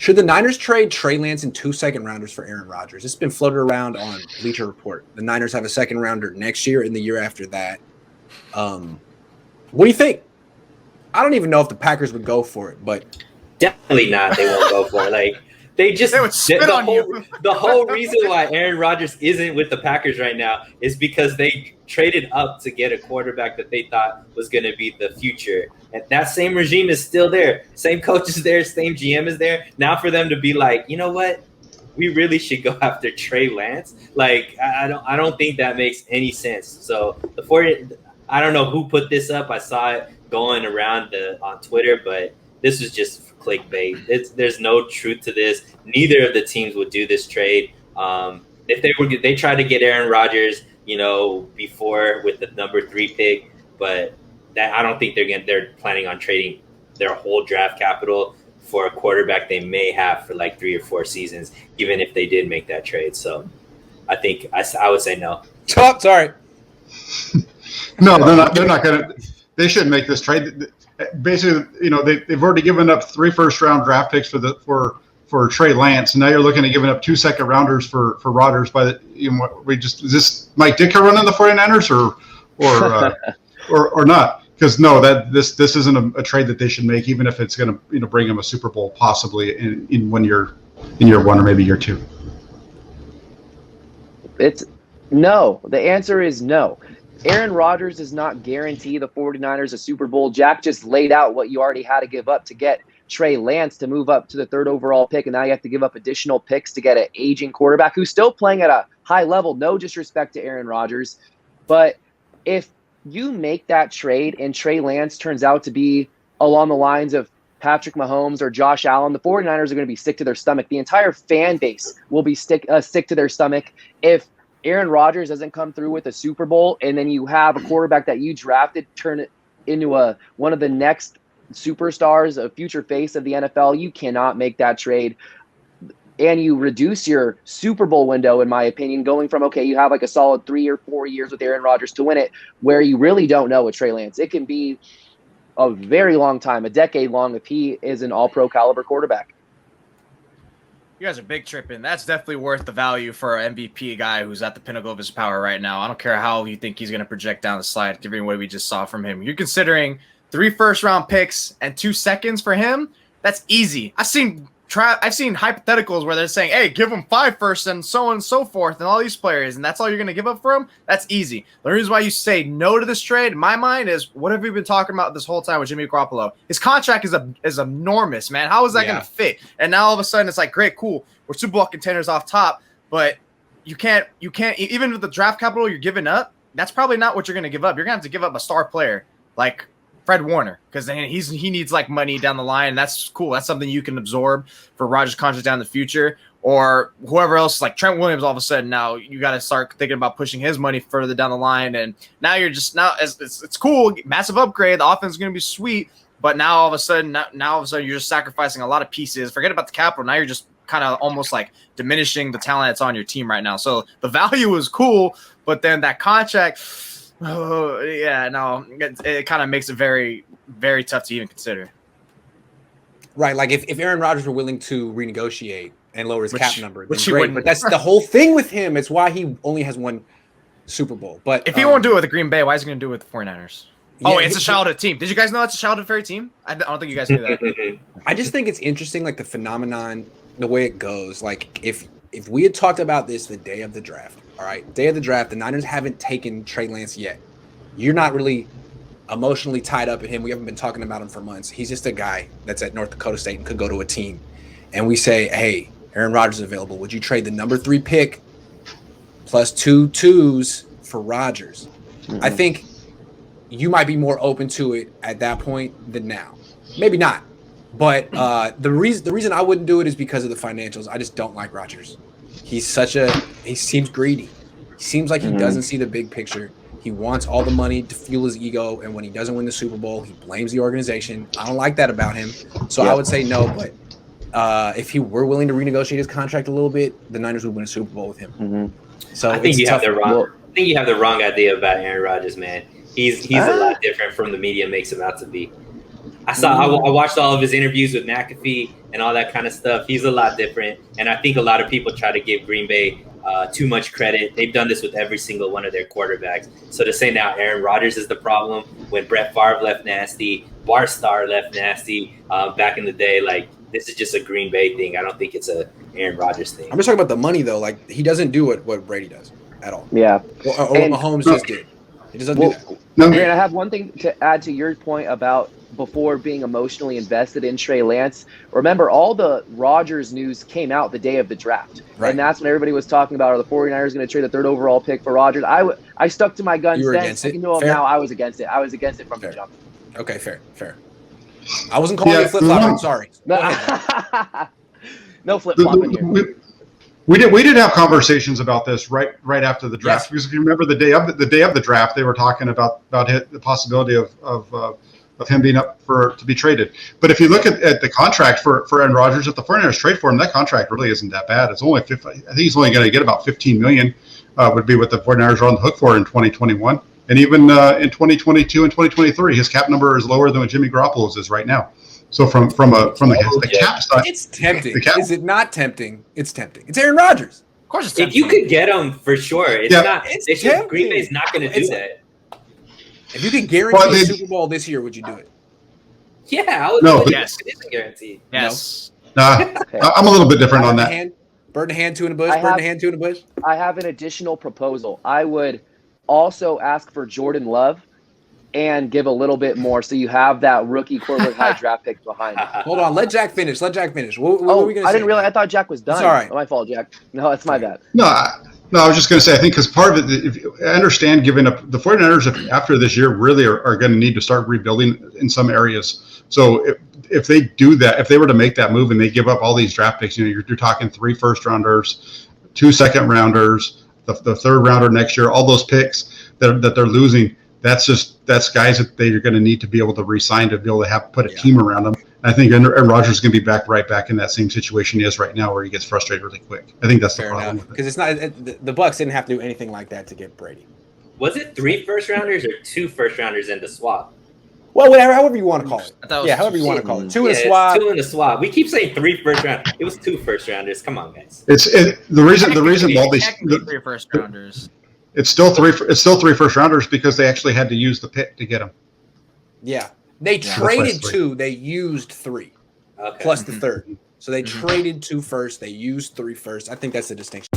Should the Niners trade Trey Lance and 2 second-rounders for Aaron Rodgers? It's been floated around on Bleacher Report. The Niners have a second-rounder next year and the year after that. What do you think? I don't even know if the Packers would go for it, but definitely not. They won't go for it. Like they would spit on you. The whole reason why Aaron Rodgers isn't with the Packers right now is because they traded up to get a quarterback that they thought was going to be the future. And that same regime is still there. Same coach is there. Same GM is there. Now for them to be like, you know what? We really should go after Trey Lance. Like I don't think that makes any sense. So I don't know who put this up. I saw it going around on Twitter, but this was just clickbait. There's no truth to this. Neither of the teams would do this trade. If they tried to get Aaron Rodgers, before with the number 3 pick, but that I don't think they're planning on trading their whole draft capital for a quarterback they may have for like 3 or 4 seasons, even if they did make that trade. So I think I would say no. Oh, sorry. No, they're not going to. They shouldn't make this trade. Basically, they've already given up 3 first-round draft picks for Trey Lance, and now you're looking at giving up 2 second-rounders for Rodgers. Is this Mike Ditka running the 49ers or not? Because this isn't a trade that they should make, even if it's going to bring them a Super Bowl possibly in year 1 or maybe year 2. It's no. The answer is no. Aaron Rodgers does not guarantee the 49ers a Super Bowl. Jack just laid out what you already had to give up to get Trey Lance to move up to the 3rd overall pick, and now you have to give up additional picks to get an aging quarterback who's still playing at a high level. No disrespect to Aaron Rodgers, but if you make that trade and Trey Lance turns out to be along the lines of Patrick Mahomes or Josh Allen, the 49ers are going to be sick to their stomach. The entire fan base will be sick to their stomach if Aaron Rodgers doesn't come through with a Super Bowl, and then you have a quarterback that you drafted turn it into one of the next superstars, a future face of the NFL. You cannot make that trade, and you reduce your Super Bowl window, in my opinion, going from, okay, you have like a solid 3 or 4 years with Aaron Rodgers to win it, where you really don't know with Trey Lance. It can be a very long time, a decade long, if he is an all-pro caliber quarterback. You guys are big tripping. That's definitely worth the value for an MVP guy who's at the pinnacle of his power right now. I don't care how you think he's going to project down the slide, given what we just saw from him. You're considering 3 first-round picks and 2 seconds for him? That's easy. I've seen hypotheticals where they're saying, hey, give him 5 first and so on and so forth and all these players, and that's all you're going to give up for him? That's easy. The reason why you say no to this trade, in my mind, is what have we been talking about this whole time with Jimmy Garoppolo? His contract is enormous, man. How is that going to fit? And now all of a sudden it's like, great, cool. We're Super Bowl contenders off top, but you can't even with the draft capital you're giving up, that's probably not what you're going to give up. You're going to have to give up a star player like Fred Warner, because then he needs like money down the line, and that's cool. That's something you can absorb for Rodgers' contract down the future, or whoever else, like Trent Williams. All of a sudden, now you got to start thinking about pushing his money further down the line, and now you're just it's cool, massive upgrade. The offense is going to be sweet, but now all of a sudden you're just sacrificing a lot of pieces. Forget about the capital. Now you're just kind of almost like diminishing the talent that's on your team right now. So the value is cool, but then that contract. Oh, yeah, no, it kind of makes it very, very tough to even consider. Right, like if Aaron Rodgers were willing to renegotiate and lower his cap number, which then great. But that's the whole thing with him. It's why he only has 1 Super Bowl. But if he won't do it with the Green Bay, why is he going to do it with the 49ers? Yeah, it's a childhood team. Did you guys know it's a childhood fairy team? I don't think you guys knew that. I just think it's interesting, like the phenomenon, the way it goes. Like if we had talked about this the day of the draft, all right, day of the draft, the Niners haven't taken Trey Lance yet. You're not really emotionally tied up in him. We haven't been talking about him for months. He's just a guy that's at North Dakota State and could go to a team. And we say, hey, Aaron Rodgers is available. Would you trade the number 3 pick plus 2 2s for Rodgers? Mm-hmm. I think you might be more open to it at that point than now. Maybe not. But the reason I wouldn't do it is because of the financials. I just don't like Rodgers. He seems greedy. He seems like he doesn't see the big picture. He wants all the money to fuel his ego, and when he doesn't win the Super Bowl, he blames the organization. I don't like that about him. So I would say no, but if he were willing to renegotiate his contract a little bit, the Niners would win a Super Bowl with him. Mm-hmm. So I think you have the wrong idea about Aaron Rodgers, man. He's a lot different from the media makes him out to be. I watched all of his interviews with McAfee and all that kind of stuff. He's a lot different, and I think a lot of people try to give Green Bay too much credit. They've done this with every single one of their quarterbacks. So to say now Aaron Rodgers is the problem when Brett Favre left nasty, Bart Starr left nasty back in the day, like this is just a Green Bay thing. I don't think it's a Aaron Rodgers thing. I'm just talking about the money though. Like he doesn't do what Brady does at all. Yeah. Or Mahomes just did. He doesn't do that. Aaron, I have one thing to add to your point about before being emotionally invested in Trey Lance. Remember, all the Rodgers news came out the day of the draft. Right. And that's when everybody was talking about, are the 49ers going to trade the 3rd overall pick for Rodgers? I stuck to my guns You were then. against it? You know, Fair. now I was against it. I was against it from Fair. the jump. Okay, fair. I wasn't calling you a flip-flopper. I'm sorry. Go ahead. No flip-flopping here. We did have conversations about this right after the draft, because if you remember the day of the draft, they were talking about the possibility of him being up to be traded. But if you look at the contract for Aaron Rodgers, if the 49ers trade for him, that contract really isn't that bad. It's only I think he's only going to get about $15 million would be what the 49ers are on the hook for in 2021, and even in 2022 and 2023, his cap number is lower than what Jimmy Garoppolo's is right now. So from the cap side, It's tempting. The cap- Is it not tempting? It's tempting. It's Aaron Rodgers. Of course, it's If you could get him for sure, it's not. It's It's just Green tempting. Bay's not going to do that. If you could guarantee a Super Bowl this year, would you do it? Yeah, I would. No, do it. yes. It isn't guaranteed. Yes. I'm a little bit different on that. Bird in hand, two in the bush. Bird in hand, two in the bush. I have an additional proposal. I would also ask for Jordan Love and give a little bit more so you have that rookie quarterback high draft pick behind it. Hold on. Let Jack finish. What were we going to say? I didn't realize. I thought Jack was done. It's all right. My fault, Jack. No, it's my bad. No, I was just going to say, I think because part of it, I understand giving up the 49ers after this year really are going to need to start rebuilding in some areas. So if they do that, if they were to make that move and they give up all these draft picks, you're talking 3 first-rounders, 2 second-rounders, the 3rd rounder next year, all those picks that they're losing. That's guys that they're going to need to be able to re-sign to be able to put a team around them. And I think Aaron Rodgers is going to be right back in that same situation he is right now, where he gets frustrated really quick. I think that's the problem. Because it's not the Bucs didn't have to do anything like that to get Brady. Was it 3 first-rounders or 2 first-rounders in the swap? Well, however you want to call it. However you want to call it. 2 in a It's swap. 2 in the swap. We keep saying 3 first-rounders. It was 2 first-rounders. Come on, guys. The reason all these 3 first-rounders. It's still 3 first-rounders because they actually had to use the pick to get them. Yeah. They traded That's 2. They used 3 plus the 3rd. So they traded 2 first. They used 3 first. I think that's the distinction.